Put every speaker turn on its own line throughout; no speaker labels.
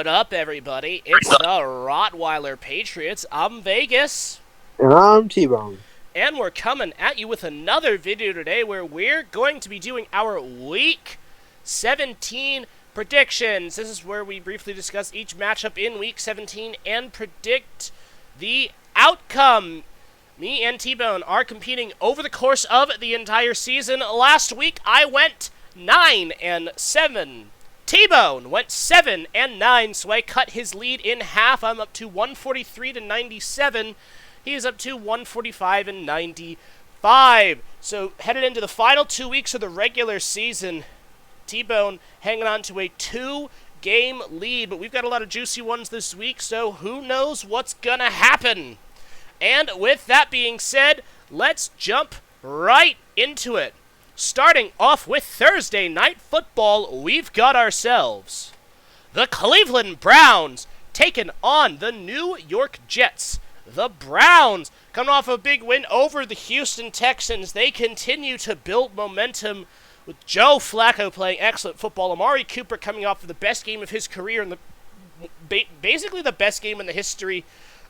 What up, everybody? It's the Rottweiler Patriots. I'm Vegas,
And I'm T-Bone.
and we're coming at you with another video today where we're going to be doing our Week 17 predictions. This is where we briefly discuss each matchup in Week 17 and predict the outcome. Me and T-Bone are competing over the course of the entire season. Last week, I went 9-7. T-Bone went 7-9, so I cut his lead in half. I'm up to 143 to 97. He is up to 145 and 95. So headed into the final 2 weeks of the regular season, T-Bone hanging on to a 2-game lead, but we've got a lot of juicy ones this week, so who knows what's gonna happen. And with that being said, let's jump right into it. Starting off with Thursday Night Football, we've got ourselves the Cleveland Browns taking on the New York Jets. The Browns, coming off a big win over the Houston Texans, they continue to build momentum with Joe Flacco playing excellent football. Amari Cooper coming off of the best game of his career and basically the best game in the history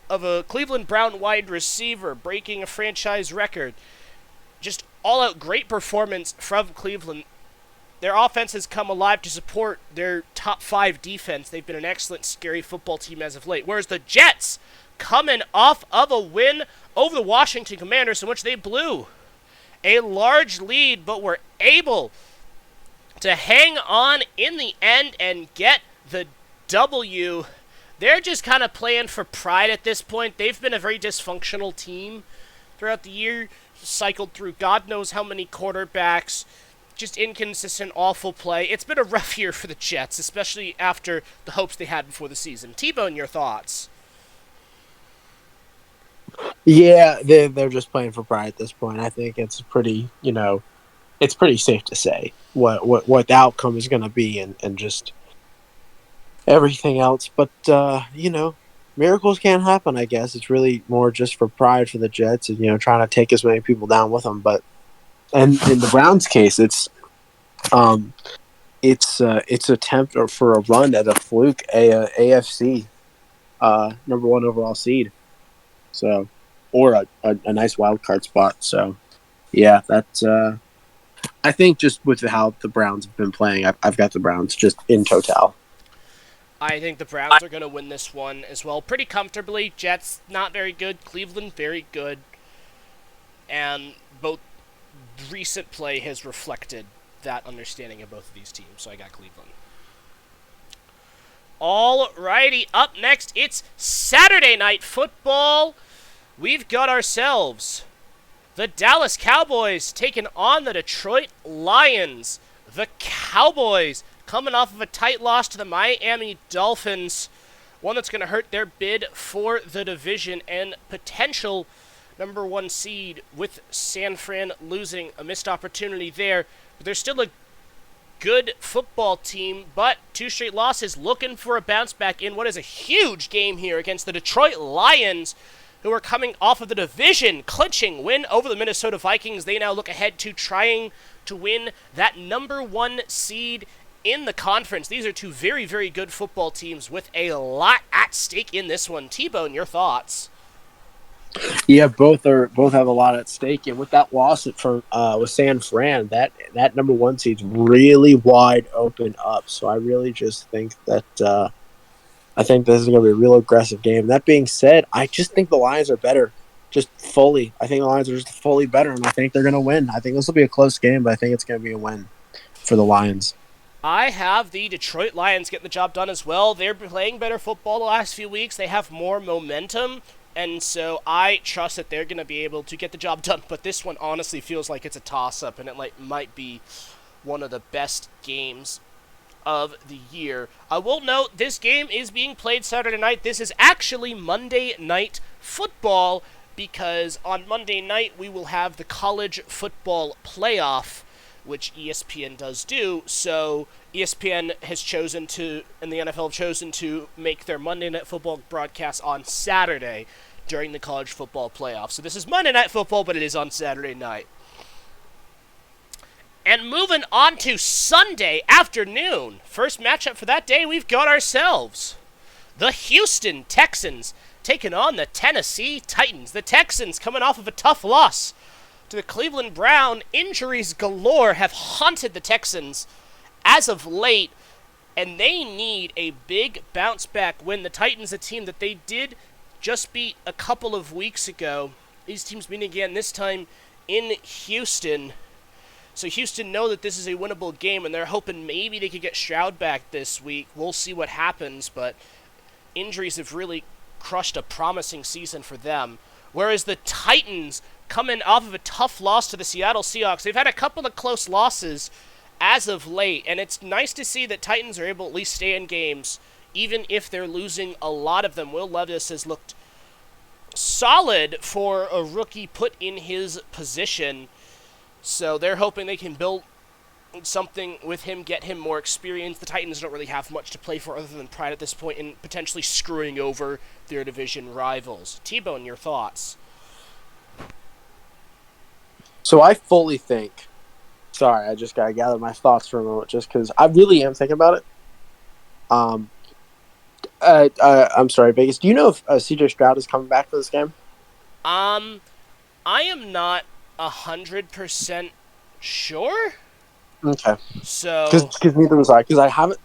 of a Cleveland Brown wide receiver, breaking a franchise record. Just all-out great performance from Cleveland. Their offense has come alive to support their top 5 defense. They've been an excellent, scary football team as of late. Whereas the Jets, coming off of a win over the Washington Commanders, in which they blew a large lead, but were able to hang on in the end and get the W. They're just kind of playing for pride at this point. They've been a very dysfunctional team throughout the year, cycled through God knows how many quarterbacks, just inconsistent, awful play. It's been a rough year for the Jets, especially after the hopes they had before the season. T-Bone, your thoughts?
Yeah, they're just playing for pride at this point. I think it's pretty, it's pretty safe to say what the outcome is going to be and just everything else. But miracles can't happen. I guess it's really more just for pride for the Jets and trying to take as many people down with them. But and in the Browns' case, um it's attempt or for a run at a fluke AFC number one overall seed. So, or a nice wild card spot. So, yeah, that's. I think just with how the Browns have been playing, I've got the Browns just in total.
I think the Browns are going to win this one as well pretty comfortably. Jets, not very good. Cleveland, very good. And both recent play has reflected that understanding of both of these teams, so I got Cleveland. Alrighty, up next, it's Saturday Night Football. We've got ourselves the Dallas Cowboys taking on the Detroit Lions. The Cowboys coming off of a tight loss to the Miami Dolphins, one that's going to hurt their bid for the division and potential number 1 seed, with San Fran losing a missed opportunity there. But they're still a good football team, but 2 straight losses, looking for a bounce back in what is a huge game here against the Detroit Lions, who are coming off of the division clinching win over the Minnesota Vikings. They now look ahead to trying to win that number 1 seed in the conference. These are 2 very, very good football teams with a lot at stake in this one. T-Bone, your thoughts?
Yeah, both have a lot at stake, and with that loss for with San Fran, that number 1 seed's really wide open up. So I really just think that I think this is going to be a real aggressive game. That being said, I just think the Lions are better, just fully. I think the Lions are just fully better, and I think they're going to win. I think this will be a close game, but I think it's going to be a win for the Lions.
I have the Detroit Lions getting the job done as well. They're playing better football the last few weeks. They have more momentum. And so I trust that they're going to be able to get the job done. But this one honestly feels like it's a toss-up, and it might be one of the best games of the year. I will note this game is being played Saturday night. This is actually Monday Night Football, because on Monday night we will have the college football playoff, which ESPN does do. So ESPN has chosen to, and the NFL have chosen to make their Monday Night Football broadcast on Saturday during the college football playoff. So this is Monday Night Football, but it is on Saturday night. And moving on to Sunday afternoon, first matchup for that day, we've got ourselves The Houston Texans taking on the Tennessee Titans. The Texans coming off of a tough loss to the Cleveland Browns. Injuries galore have haunted the Texans as of late, and they need a big bounce-back win. The Titans, a team that they did just beat a couple of weeks ago. These teams meet again, this time in Houston. So Houston know that this is a winnable game, and they're hoping maybe they could get Stroud back this week. We'll see what happens, but injuries have really crushed a promising season for them. Whereas the Titans, coming off of a tough loss to the Seattle Seahawks, they've had a couple of close losses as of late, and it's nice to see that Titans are able to at least stay in games, even if they're losing a lot of them. Will Levis has looked solid for a rookie put in his position, so they're hoping they can build something with him, get him more experience. The Titans don't really have much to play for other than pride at this point in potentially screwing over their division rivals. T-Bone, your thoughts?
So I fully think, sorry, I just got to gather my thoughts for a moment just because I really am thinking about it. I'm sorry, Vegas. Do you know if CJ Stroud is coming back for this game?
I am not 100% sure.
Okay.
So,
because neither was I. Because I haven't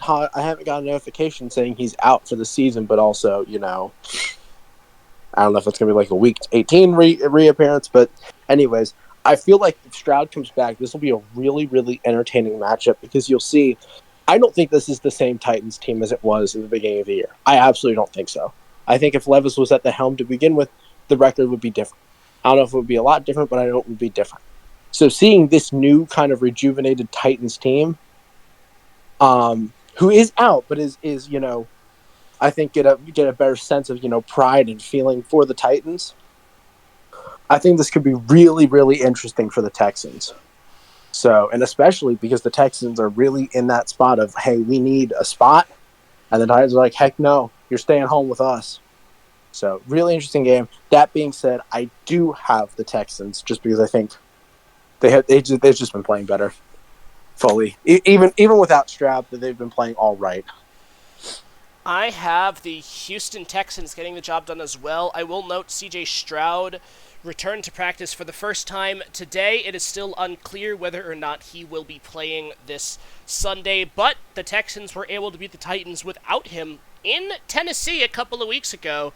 got a notification saying he's out for the season, but also, I don't know if it's gonna be like a week 18 reappearance. But anyways, I feel like if Stroud comes back, this will be a really, really entertaining matchup because you'll see. I don't think this is the same Titans team as it was in the beginning of the year. I absolutely don't think so. I think if Levis was at the helm to begin with, the record would be different. I don't know if it would be a lot different, but I know it would be different. So seeing this new kind of rejuvenated Titans team, who is out, but is I think get a better sense of pride and feeling for the Titans. I think this could be really, really interesting for the Texans. So, and especially because the Texans are really in that spot of, hey, we need a spot, and the Titans are like, heck no, you're staying home with us. So, really interesting game. That being said, I do have the Texans just because I think they've just been playing better fully. Even without Stroud, they've been playing all right.
I have the Houston Texans getting the job done as well. I will note CJ Stroud returned to practice for the first time today. It is still unclear whether or not he will be playing this Sunday, but the Texans were able to beat the Titans without him in Tennessee a couple of weeks ago,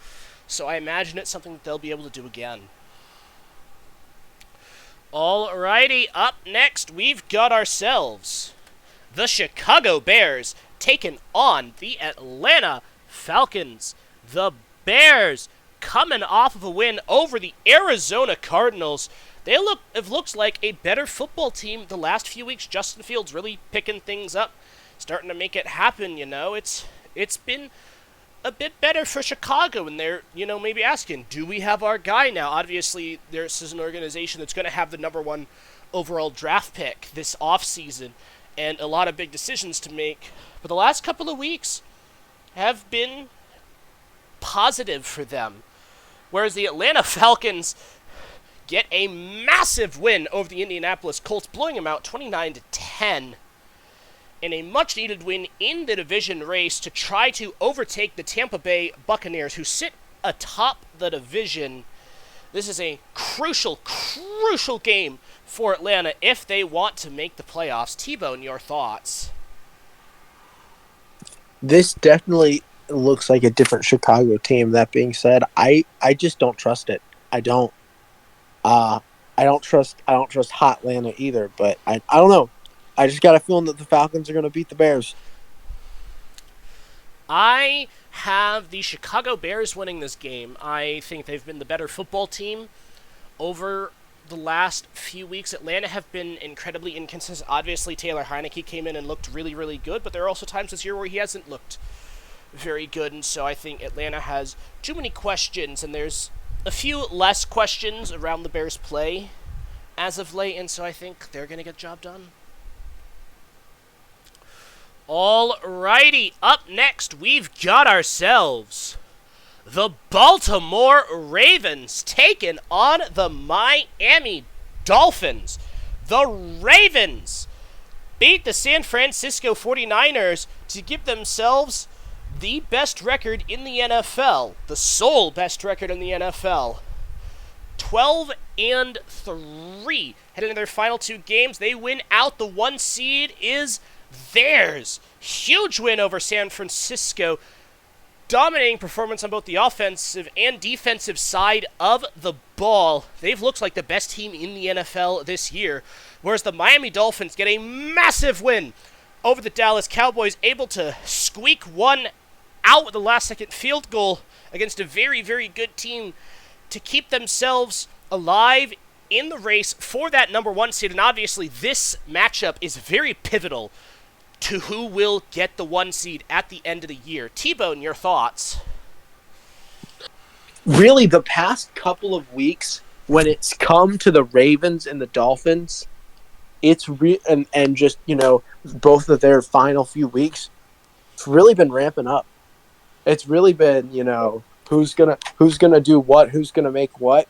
so I imagine it's something that they'll be able to do again. Alrighty, up next, we've got ourselves the Chicago Bears taking on the Atlanta Falcons. The Bears coming off of a win over the Arizona Cardinals. They have looked like a better football team the last few weeks. Justin Fields really picking things up, starting to make it happen, It's been a bit better for Chicago, and they're, maybe asking, do we have our guy now? Obviously, this is an organization that's going to have the number one overall draft pick this offseason, and a lot of big decisions to make. But the last couple of weeks have been positive for them. Whereas the Atlanta Falcons get a massive win over the Indianapolis Colts, blowing them out 29-10. In a much-needed win in the division race to try to overtake the Tampa Bay Buccaneers, who sit atop the division. This is a crucial game for Atlanta if they want to make the playoffs. T-Bone, your thoughts?
This definitely looks like a different Chicago team. That being said, I just don't trust it. I don't trust hot Atlanta either, but I don't know. I just got a feeling that the Falcons are going to beat the Bears.
I have the Chicago Bears winning this game. I think they've been the better football team over the last few weeks. Atlanta have been incredibly inconsistent. Obviously, Taylor Heineke came in and looked really, really good, but there are also times this year where he hasn't looked very good, and so I think Atlanta has too many questions, and there's a few less questions around the Bears' play as of late, and so I think they're going to get the job done. Alrighty, up next, we've got ourselves the Baltimore Ravens taking on the Miami Dolphins. The Ravens beat the San Francisco 49ers to give themselves the best record in the NFL, the sole best record in the NFL. 12-3 heading into their final 2 games. They win out. The 1 seed is theirs. Huge win over San Francisco. Dominating performance on both the offensive and defensive side of the ball. They've looked like the best team in the NFL this year, whereas the Miami Dolphins get a massive win over the Dallas Cowboys, able to squeak one out with the last-second field goal against a very, very good team to keep themselves alive in the race for that number 1 seed. And obviously, this matchup is very pivotal to who will get the 1 seed at the end of the year. T-Bone, your thoughts?
Really, the past couple of weeks, when it's come to the Ravens and the Dolphins, it's and just, both of their final few weeks, it's really been ramping up. It's really been, who's gonna do what, who's gonna make what,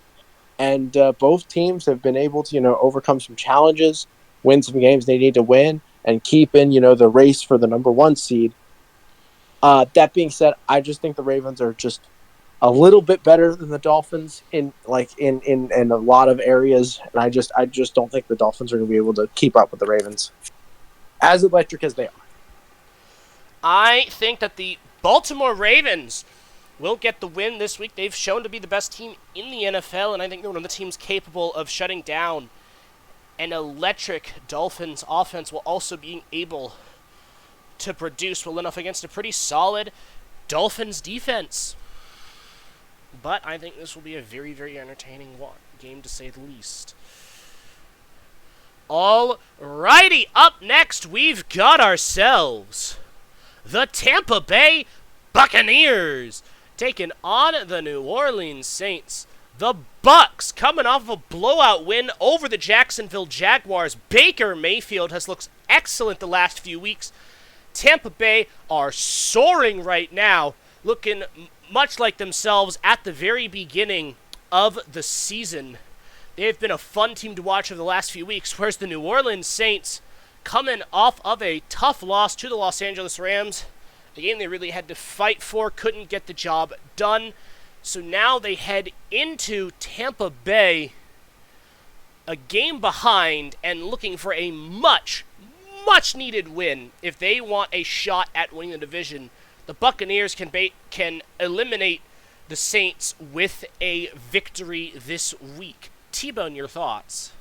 and both teams have been able to, overcome some challenges, win some games they need to win, and keep in, the race for the number 1 seed. That being said, I just think the Ravens are just a little bit better than the Dolphins in a lot of areas, and I just don't think the Dolphins are going to be able to keep up with the Ravens, as electric as they are.
I think that the Baltimore Ravens will get the win this week. They've shown to be the best team in the NFL, and I think they're one of the teams capable of shutting down an electric Dolphins offense while also being able to produce well enough against a pretty solid Dolphins defense. But I think this will be a very, very entertaining game, to say the least. Alrighty, up next, we've got ourselves the Tampa Bay Buccaneers taking on the New Orleans Saints. The Bucs coming off of a blowout win over the Jacksonville Jaguars. Baker Mayfield has looked excellent the last few weeks. Tampa Bay are soaring right now, looking much like themselves at the very beginning of the season. They've been a fun team to watch over the last few weeks, whereas the New Orleans Saints, coming off of a tough loss to the Los Angeles Rams, a game they really had to fight for, couldn't get the job done. So now they head into Tampa Bay, a game behind and looking for a much, much needed win if they want a shot at winning the division. The Buccaneers can eliminate the Saints with a victory this week. T-Bone, your thoughts?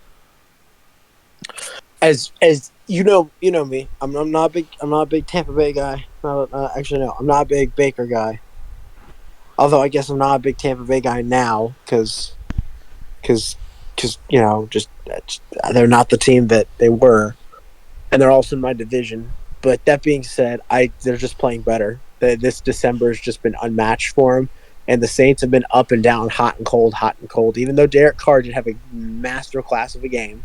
As you know me, I'm not a big Tampa Bay guy. Actually, no, I'm not a big Baker guy. Although I guess I'm not a big Tampa Bay guy now because they're not the team that they were, and they're also in my division. But that being said, they're just playing better. This December has just been unmatched for them, and the Saints have been up and down, hot and cold. Even though Derek Carr did have a master class of a game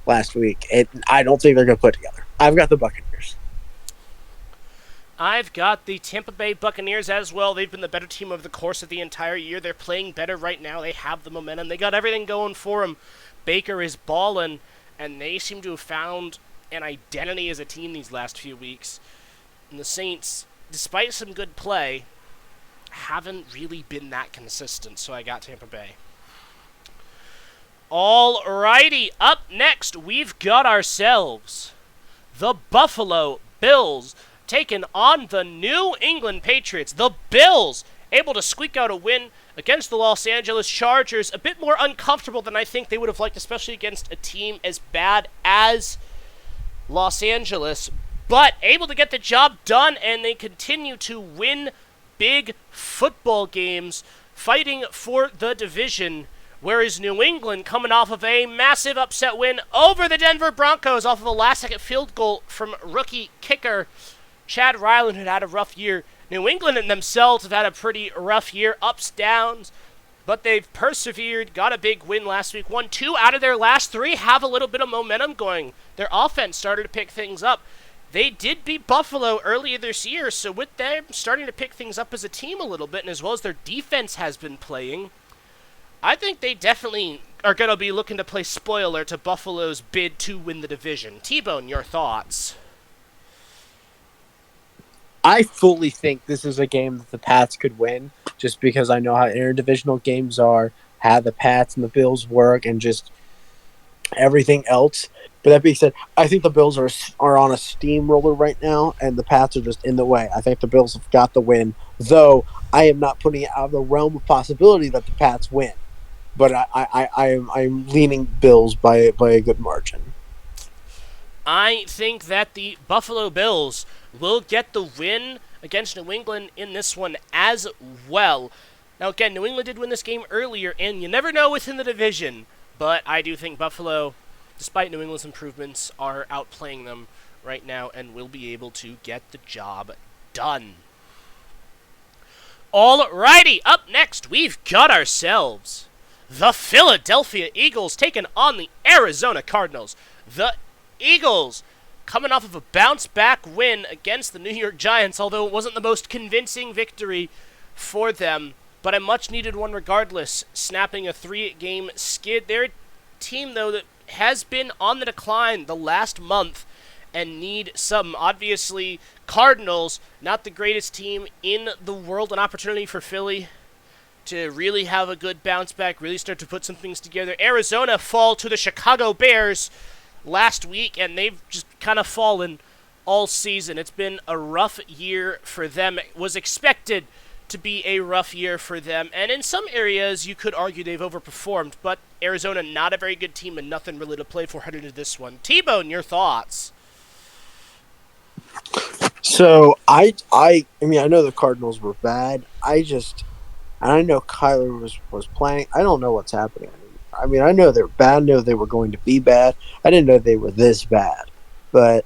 last week, I don't think they're going to put it together. I've got the Buccaneers.
I've got the Tampa Bay Buccaneers as well. They've been the better team over the course of the entire year. They're playing better right now. They have the momentum. They got everything going for them. Baker is balling, and they seem to have found an identity as a team these last few weeks. And the Saints, despite some good play, haven't really been that consistent, so I got Tampa Bay. Alrighty, up next, we've got ourselves the Buffalo Bills taking on the New England Patriots. The Bills able to squeak out a win against the Los Angeles Chargers. A bit more uncomfortable than I think they would have liked, especially against a team as bad as Los Angeles. But able to get the job done, and they continue to win big football games, fighting for the division. Whereas New England, coming off of a massive upset win over the Denver Broncos off of a last-second field goal from rookie kicker Chad Ryland, had a rough year. New England and themselves have had a pretty rough year, ups, downs, but they've persevered, got a big win last week, won 2 out of their last 3, have a little bit of momentum going. Their offense started to pick things up. They did beat Buffalo earlier this year, so with them starting to pick things up as a team a little bit, and as well as their defense has been playing, I think they definitely are going to be looking to play spoiler to Buffalo's bid to win the division. T-Bone, your thoughts?
I fully think this is a game that the Pats could win, just because I know how interdivisional games are, how the Pats and the Bills work, and just everything else. But that being said, I think the Bills are on a steamroller right now, and the Pats are just in the way. I think the Bills have got the win, though I am not putting it out of the realm of possibility that the Pats win. But I'm leaning Bills by a good margin.
I think that the Buffalo Bills will get the win against New England in this one as well. Now, again, New England did win this game earlier, and you never know within the division, but I do think Buffalo, despite New England's improvements, are outplaying them right now and will be able to get the job done. Alrighty, up next, we've got ourselves the Philadelphia Eagles taking on the Arizona Cardinals. The Eagles coming off of a bounce-back win against the New York Giants, although it wasn't the most convincing victory for them, but a much-needed one regardless, snapping a 3-game skid. They're a team, though, that has been on the decline the last month and need some. Obviously, Cardinals, not the greatest team in the world, an opportunity for Philly to really have a good bounce back, really start to put some things together. Arizona fall to the Chicago Bears last week, and they've just kind of fallen all season. It's been a rough year for them. It was expected to be a rough year for them, and in some areas you could argue they've overperformed, but Arizona not a very good team and nothing really to play for headed into this one. T-Bone, your thoughts?
So I mean I know the Cardinals were bad. I know Kyler was playing. I don't know what's happening anymore. I mean, I know they were bad. I know they were going to be bad. I didn't know they were this bad. But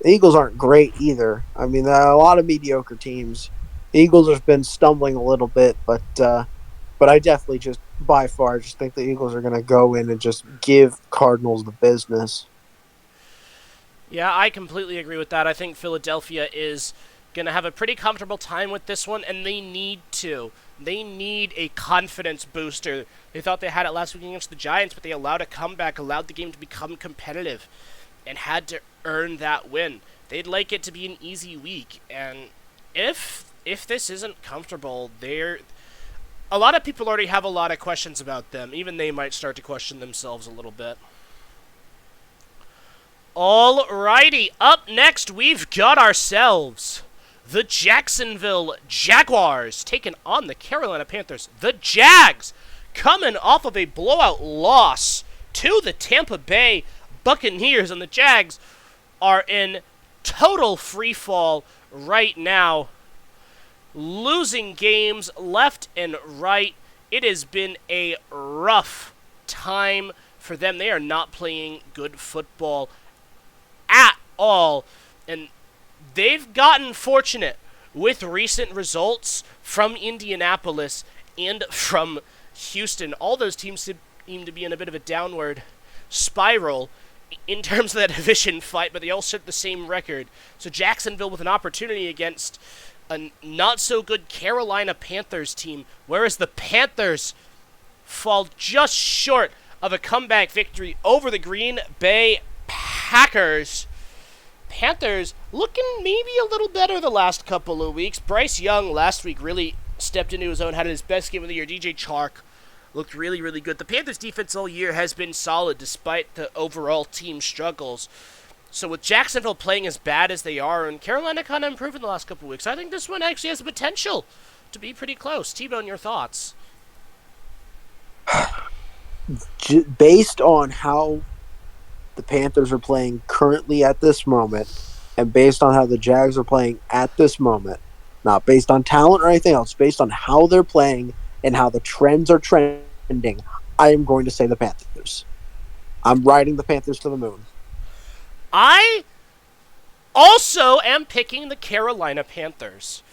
the Eagles aren't great either. I mean, there are a lot of mediocre teams. The Eagles have been stumbling a little bit, but I definitely just by far just think the Eagles are going to go in and just give Cardinals the business.
Yeah, I completely agree with that. I think Philadelphia is going to have a pretty comfortable time with this one, and they need to. They need a confidence booster. They thought they had it last week against the Giants, but they allowed a comeback, allowed the game to become competitive, and had to earn that win. They'd like it to be an easy week, and if this isn't comfortable, a lot of people already have a lot of questions about them. Even they might start to question themselves a little bit. Alrighty, up next we've got ourselves the Jacksonville Jaguars taking on the Carolina Panthers. The Jags coming off of a blowout loss to the Tampa Bay Buccaneers, and the Jags are in total free fall right now, losing games left and right. It has been a rough time for them. They are not playing good football at all, and they've gotten fortunate with recent results from Indianapolis and from Houston. All those teams seem to be in a bit of a downward spiral in terms of that division fight, but they all set the same record. So Jacksonville with an opportunity against a not-so-good Carolina Panthers team, whereas the Panthers fall just short of a comeback victory over the Green Bay Packers. Panthers looking maybe a little better the last couple of weeks. Bryce Young last week really stepped into his own, had his best game of the year. DJ Chark looked really, really good. The Panthers defense all year has been solid despite the overall team struggles. So with Jacksonville playing as bad as they are, and Carolina kind of improving the last couple of weeks, I think this one actually has the potential to be pretty close. T-Bone, your thoughts?
Based on how the Panthers are playing currently at this moment, and based on how the Jags are playing at this moment, not based on talent or anything else, based on how they're playing and how the trends are trending, I am going to say the Panthers. I'm riding the Panthers to the moon.
I also am picking the Carolina Panthers.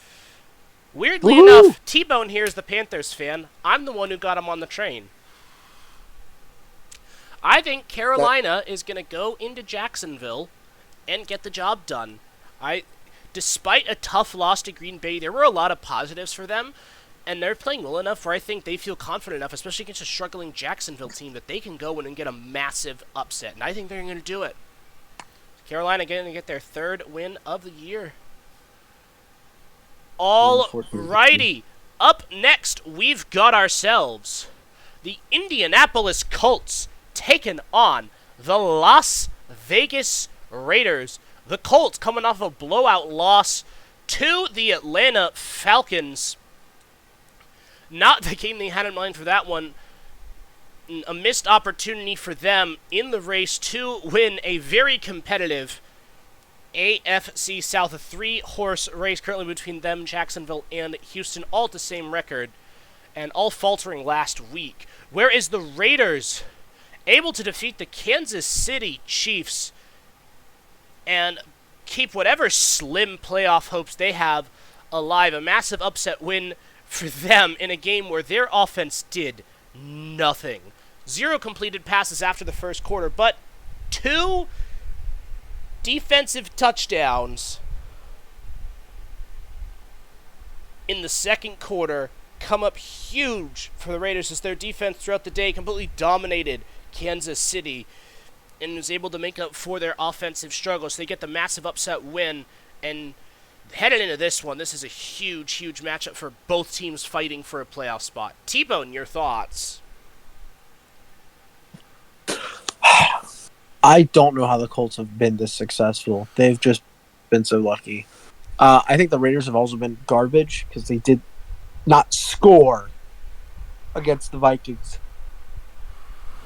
Weirdly enough, T-Bone here is the Panthers fan. I'm the one who got him on the train. I think Carolina is going to go into Jacksonville and get the job done. Despite a tough loss to Green Bay, there were a lot of positives for them, and they're playing well enough where I think they feel confident enough, especially against a struggling Jacksonville team, that they can go in and get a massive upset, and I think they're going to do it. Carolina going to get their third win of the year
Rams 14.
Alrighty. Up next, we've got ourselves the Indianapolis Colts taking on the Las Vegas Raiders. The Colts coming off a blowout loss to the Atlanta Falcons. Not the game they had in mind for that one. A missed opportunity for them in the race to win a very competitive AFC South, a three-horse race currently between them, Jacksonville, and Houston, all at the same record, and all faltering last week. Whereas the Raiders able to defeat the Kansas City Chiefs and keep whatever slim playoff hopes they have alive. A massive upset win for them in a game where their offense did nothing. 0 completed passes after the first quarter, but 2 defensive touchdowns in the second quarter come up huge for the Raiders as their defense throughout the day completely dominated Kansas City and was able to make up for their offensive struggles. So they get the massive upset win, and headed into this one, this is a huge, huge matchup for both teams fighting for a playoff spot. T-Bone, your thoughts?
I don't know how the Colts have been this successful. They've just been so lucky. I think the Raiders have also been garbage because they did not score against the Vikings.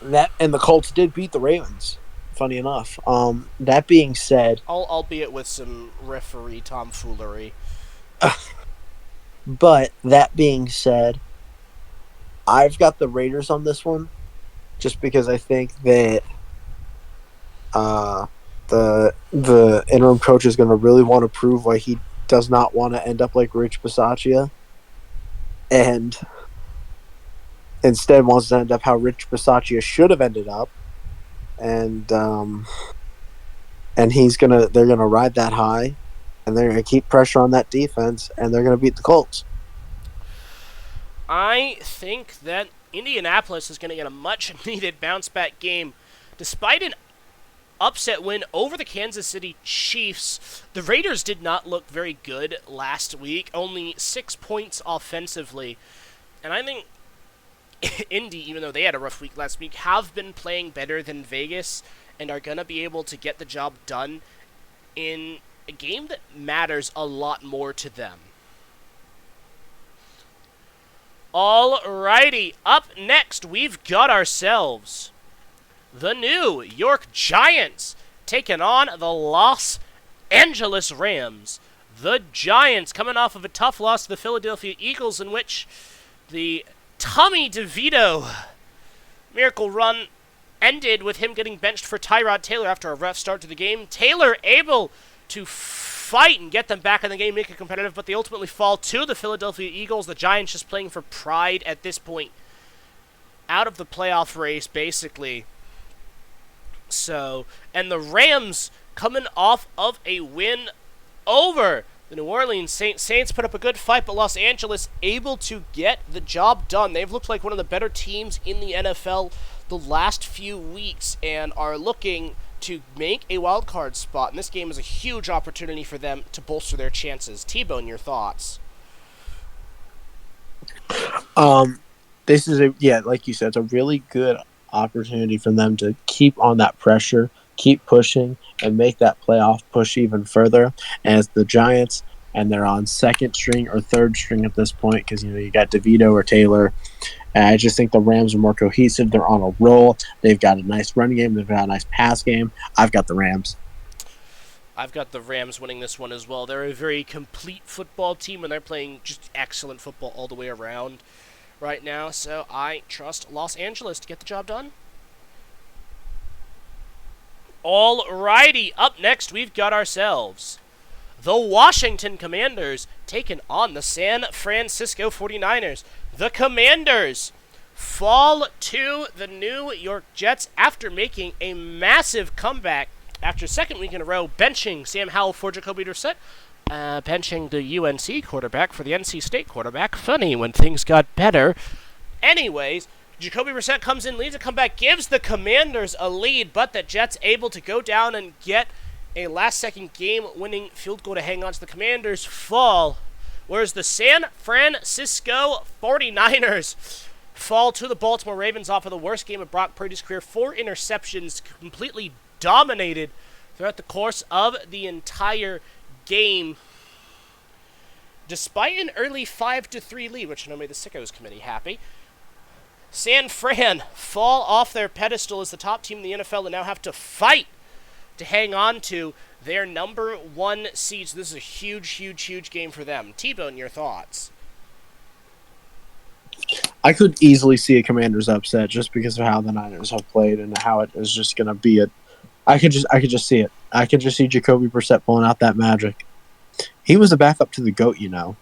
And the Colts did beat the Ravens, funny enough. That being said...
Albeit with some referee tomfoolery.
But that being said, I've got the Raiders on this one just because I think that the interim coach is going to really want to prove why he does not want to end up like Rich Bisaccia, and instead wants to end up how Rich Bisaccia should have ended up, and they're gonna ride that high, and they're gonna keep pressure on that defense, and they're gonna beat the Colts.
I think that Indianapolis is going to get a much-needed bounce-back game. Despite an upset win over the Kansas City Chiefs, the Raiders did not look very good last week, only 6 points offensively. And I think Indy, even though they had a rough week last week, have been playing better than Vegas and are going to be able to get the job done in a game that matters a lot more to them. Alrighty, up next, we've got ourselves the New York Giants taking on the Los Angeles Rams. The Giants coming off of a tough loss to the Philadelphia Eagles, in which the Tommy DeVito miracle run ended with him getting benched for Tyrod Taylor after a rough start to the game. Taylor able to fight and get them back in the game, make it competitive, but they ultimately fall to the Philadelphia Eagles. The Giants just playing for pride at this point. Out of the playoff race, basically. So, and the Rams coming off of a win over the New Orleans Saints. Saints put up a good fight, but Los Angeles able to get the job done. They've looked like one of the better teams in the NFL the last few weeks and are looking to make a wild card spot. And this game is a huge opportunity for them to bolster their chances. T-Bone, your thoughts?
This is like you said, it's a really good opportunity for them to keep on that pressure, keep pushing, and make that playoff push even further. As the Giants, and they're on second string or third string at this point because you got DeVito or Taylor. And I just think the Rams are more cohesive. They're on a roll. They've got a nice run game. They've got a nice pass game. I've got the Rams.
I've got the Rams winning this one as well. They're a very complete football team, and they're playing just excellent football all the way around right now. So I trust Los Angeles to get the job done. Alrighty, up next we've got ourselves the Washington Commanders taking on the San Francisco 49ers. The Commanders fall to the New York Jets after making a massive comeback after second week in a row, benching Sam Howell for Jacoby Brissett, benching the UNC quarterback for the NC State quarterback. Funny when things got better. Anyways, Jacoby Brissett comes in, leads a comeback, gives the Commanders a lead, but the Jets able to go down and get a last-second game-winning field goal to hang on to. The Commanders fall whereas the San Francisco 49ers fall to the Baltimore Ravens off of the worst game of Brock Purdy's career. 4 interceptions, completely dominated throughout the course of the entire game. Despite an early 5-3 lead, which I know made the Sickos committee happy, San Fran fall off their pedestal as the top team in the NFL and now have to fight to hang on to their number 1 seed. So this is a huge, huge, huge game for them. T-Bone, your thoughts?
I could easily see a Commanders upset just because of how the Niners have played and how it is just going to be I could just see it. I could just see Jacoby Brissett pulling out that magic. He was a backup to the GOAT, you know.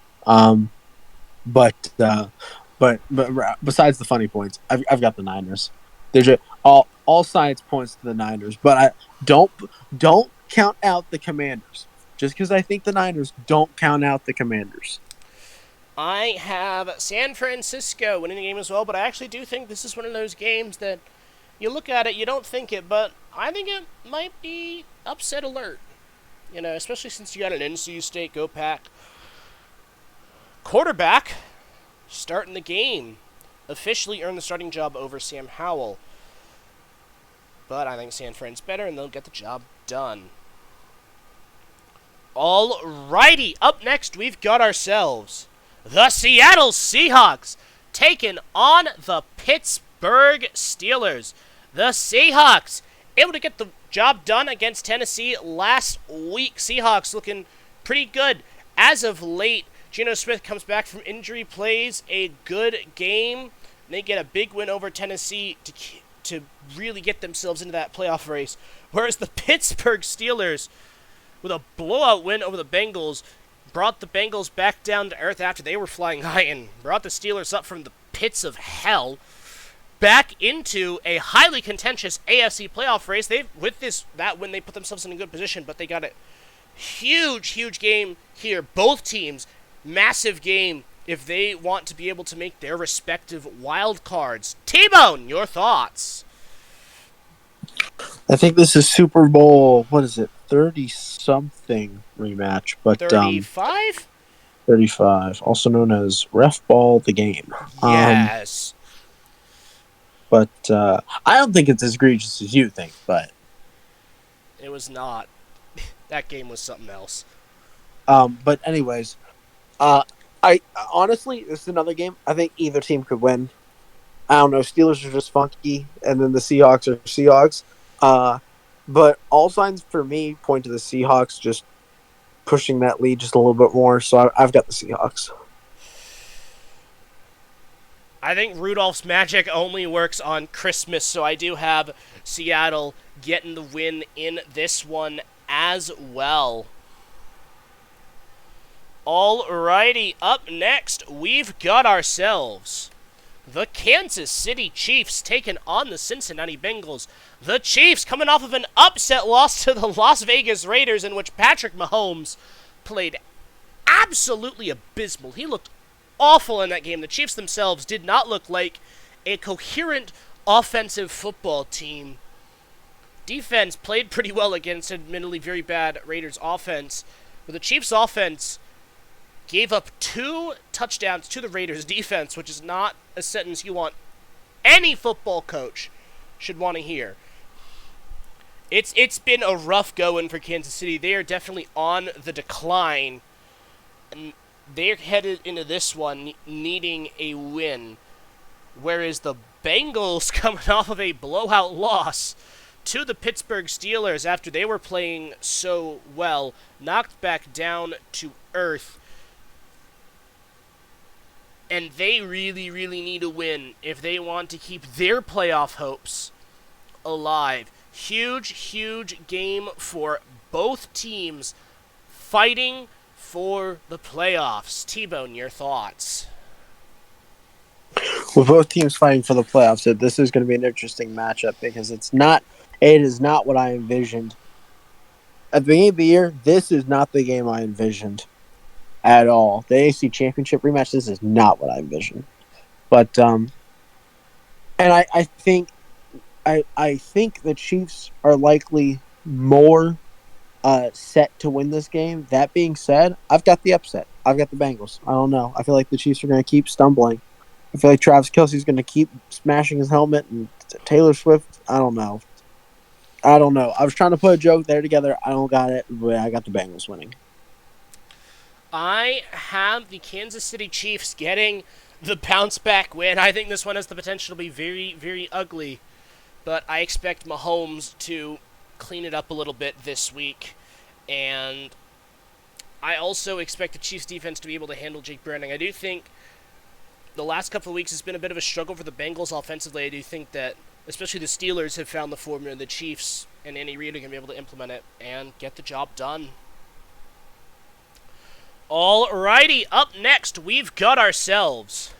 But besides the funny points, I've got the Niners. There's all science points to the Niners, but I don't count out the Commanders. Just because I think the Niners, don't count out the Commanders.
I have San Francisco winning the game as well, but I actually do think this is one of those games that you look at it, you don't think it, but I think it might be upset alert. You know, especially since you got an NC State Go Pack quarterback starting the game. Officially earned the starting job over Sam Howell. But I think San Fran's better, and they'll get the job done. Alrighty, up next we've got ourselves the Seattle Seahawks taking on the Pittsburgh Steelers. The Seahawks able to get the job done against Tennessee last week. Seahawks looking pretty good as of late. Geno Smith comes back from injury, plays a good game, and they get a big win over Tennessee to really get themselves into that playoff race. Whereas the Pittsburgh Steelers, with a blowout win over the Bengals, brought the Bengals back down to earth after they were flying high and brought the Steelers up from the pits of hell back into a highly contentious AFC playoff race. That win, they put themselves in a good position, but they got a huge, huge game here. Both teams, massive game if they want to be able to make their respective wild cards. T-Bone, your thoughts?
I think this is Super Bowl, 30-something rematch, but
35?
35, also known as Ref Ball the Game.
Yes.
But I don't think it's as egregious as you think, but
it was not. That game was something else.
But anyways, I honestly, this is another game I think either team could win. I don't know, Steelers are just funky, and then the Seahawks are Seahawks. But all signs for me point to the Seahawks just pushing that lead just a little bit more, so I've got the Seahawks.
I think Rudolph's magic only works on Christmas, so I do have Seattle getting the win in this one as well. Alrighty, up next, we've got ourselves the Kansas City Chiefs taking on the Cincinnati Bengals. The Chiefs coming off of an upset loss to the Las Vegas Raiders, in which Patrick Mahomes played absolutely abysmal. He looked awful in that game. The Chiefs themselves did not look like a coherent offensive football team. Defense played pretty well against admittedly very bad Raiders offense, but the Chiefs offense gave up 2 touchdowns to the Raiders defense, which is not a sentence you want any football coach should want to hear. It's been a rough going for Kansas City. They are definitely on the decline, and they're headed into this one needing a win, whereas the Bengals, coming off of a blowout loss to the Pittsburgh Steelers after they were playing so well, knocked back down to earth. And they really, really need a win if they want to keep their playoff hopes alive. Huge, huge game for both teams fighting for the playoffs. T-Bone, your thoughts?
With both teams fighting for the playoffs, this is going to be an interesting matchup because it is not what I envisioned. At the beginning of the year, this is not the game I envisioned at all. The AFC Championship rematch, this is not what I envisioned. But and I think the Chiefs are likely more set to win this game. That being said, I've got the upset. I've got the Bengals. I don't know. I feel like the Chiefs are going to keep stumbling. I feel like Travis Kelce's going to keep smashing his helmet, and Taylor Swift, I don't know. I was trying to put a joke there together. I don't got it, but I got the Bengals winning.
I have the Kansas City Chiefs getting the bounce back win. I think this one has the potential to be very, very ugly, but I expect Mahomes to clean it up a little bit this week, and I also expect the Chiefs defense to be able to handle Jake Browning. I do think the last couple of weeks has been a bit of a struggle for the Bengals offensively. I do think that especially the Steelers have found the formula, and the Chiefs and Andy Reid are going to be able to implement it and get the job done. Alrighty, up next, we've got ourselves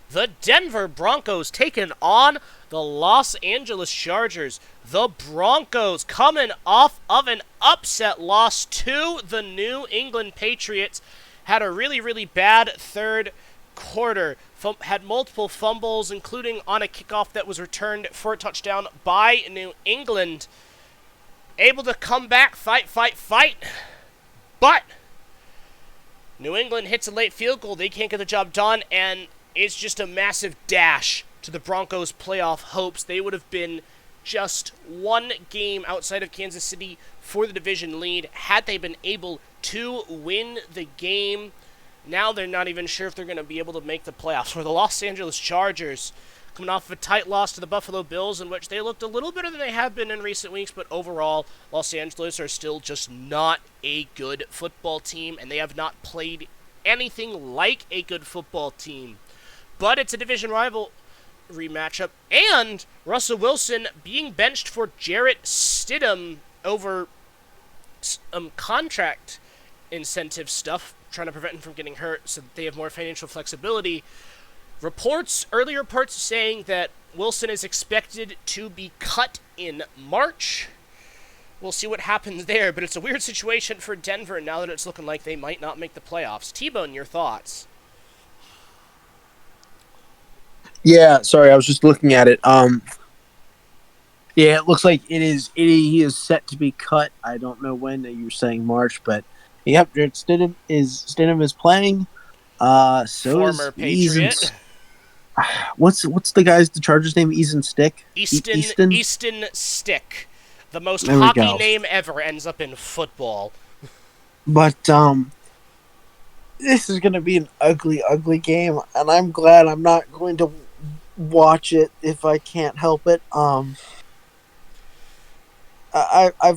the Denver Broncos taking on the Los Angeles Chargers. The Broncos coming off of an upset loss to the New England Patriots. Had a really, really bad third quarter. Had multiple fumbles, including on a kickoff that was returned for a touchdown by New England. Able to come back, fight. But New England hits a late field goal. They can't get the job done, and it's just a massive dash to the Broncos' playoff hopes. They would have been just one game outside of Kansas City for the division lead had they been able to win the game. Now they're not even sure if they're going to be able to make the playoffs. For the Los Angeles Chargers, coming off of a tight loss to the Buffalo Bills, in which they looked a little better than they have been in recent weeks, but overall, Los Angeles are still just not a good football team, and they have not played anything like a good football team. But it's a division rivalry matchup, and Russell Wilson being benched for Jarrett Stidham over contract incentive stuff, trying to prevent him from getting hurt so that they have more financial flexibility. Early reports saying that Wilson is expected to be cut in March. We'll see what happens there, but it's a weird situation for Denver now that it's looking like they might not make the playoffs. T-Bone, your thoughts?
Yeah, sorry, I was just looking at it. Yeah, it looks like he is set to be cut. I don't know when. You were saying March, but yep, Stidham is playing. So
former Patriot.
What's the Chargers name? Easton Stick.
Easton Stick. The most hockey name ever ends up in football.
But this is going to be an ugly, ugly game, and I'm glad I'm not going to watch it if I can't help it. I've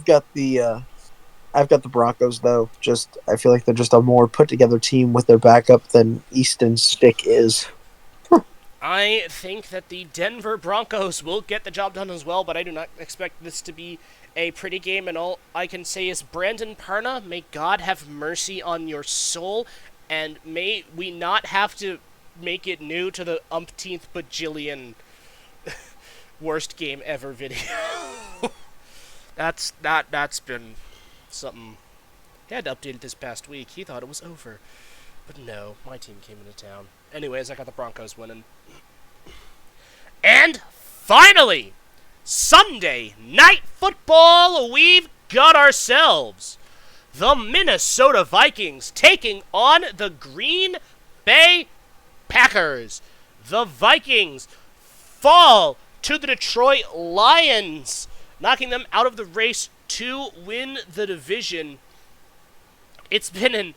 got the Broncos though. I feel like they're just a more put together team with their backup than Easton Stick is.
I think that the Denver Broncos will get the job done as well, but I do not expect this to be a pretty game, and all I can say is, Brandon Parna, may God have mercy on your soul, and may we not have to make it new to the umpteenth bajillion worst game ever video. That's been something. He had to update it this past week. He thought it was over. But no, my team came into town. Anyways, I got the Broncos winning. And finally, Sunday Night Football, we've got ourselves the Minnesota Vikings taking on the Green Bay Packers. The Vikings fall to the Detroit Lions, knocking them out of the race to win the division. It's been an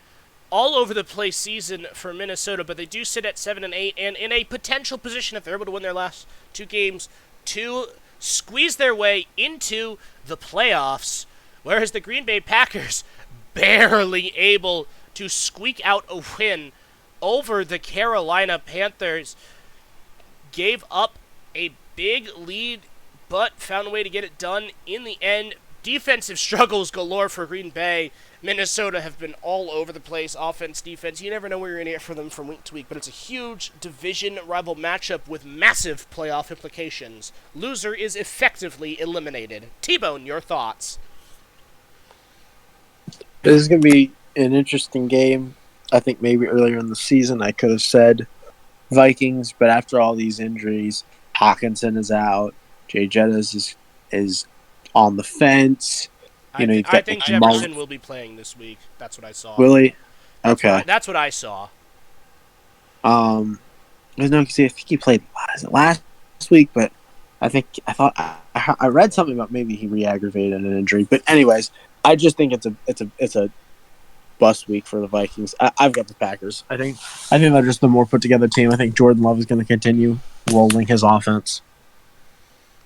all over the place season for Minnesota, but they do sit at 7-8 and in a potential position, if they're able to win their last two games, to squeeze their way into the playoffs, whereas the Green Bay Packers barely able to squeak out a win over the Carolina Panthers. Gave up a big lead, but found a way to get it done in the end. Defensive struggles galore for Green Bay. Minnesota have been all over the place, offense, defense. You never know where you're going to get from them from week to week, but it's a huge division rival matchup with massive playoff implications. Loser is effectively eliminated. T-Bone, your thoughts?
This is going to be an interesting game. I think maybe earlier in the season I could have said Vikings, but after all these injuries, Hawkinson is out, Jay Jettis is on the fence. You know, you've
I
got
think
like Mullins.
Jefferson will be playing this week. That's what I saw.
Willie. Okay.
That's what I saw.
No, because I think he played last week, but I thought I read something about maybe he re-aggravated an injury. But anyways, I just think it's a bust week for the Vikings. I've got the Packers. I think they're just the more put together team. I think Jordan Love is going to continue rolling his offense.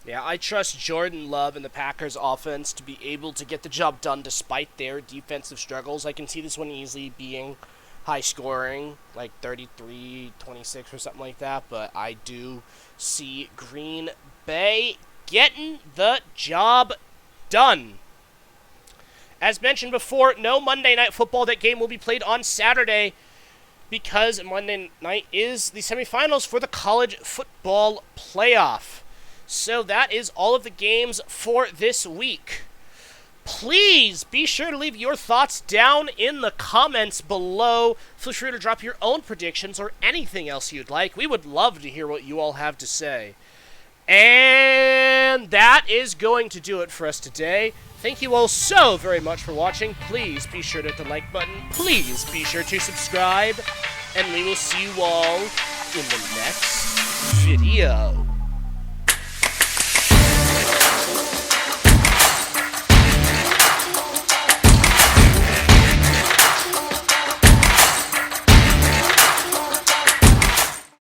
Yeah, I trust Jordan Love and the Packers offense to be able to get the job done despite their defensive struggles. I can see this one easily being high scoring, like 33-26 or something like that, but I do see Green Bay getting the job done. As mentioned before, no Monday Night Football. That game will be played on Saturday because Monday night is the semifinals for the college football playoff. So that is all of the games for this week. Please be sure to leave your thoughts down in the comments below. Feel free to drop your own predictions or anything else you'd like. We would love to hear what you all have to say. And that is going to do it for us today. Thank you all so very much for watching. Please be sure to hit the like button. Please be sure to subscribe. And we will see you all in the next video.